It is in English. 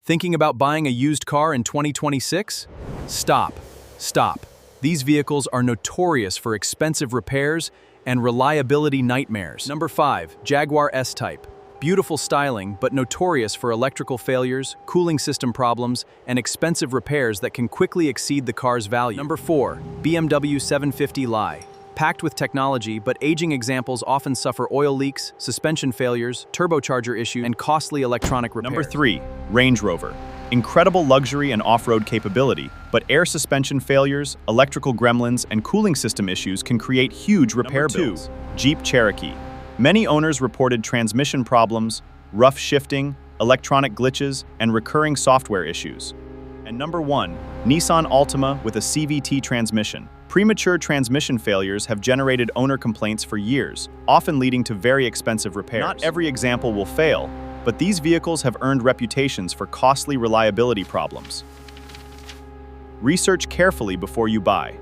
Thinking about buying a used car in 2026? Stop. Stop. These vehicles are notorious for expensive repairs and reliability nightmares. Number 5, Jaguar S-Type. Beautiful styling, but notorious for electrical failures, cooling system problems, and expensive repairs that can quickly exceed the car's value. Number 4, BMW 750 Li. Packed with technology, but aging examples often suffer oil leaks, suspension failures, turbocharger issues, and costly electronic repairs. Number 3, Range Rover. Incredible luxury and off-road capability, but air suspension failures, electrical gremlins, and cooling system issues can create huge repair bills. Number 2, Jeep Cherokee. Many owners reported transmission problems, rough shifting, electronic glitches, and recurring software issues. And number 1, Nissan Altima with a CVT transmission. Premature transmission failures have generated owner complaints for years, often leading to very expensive repairs. Not every example will fail, but these vehicles have earned reputations for costly reliability problems. Research carefully before you buy.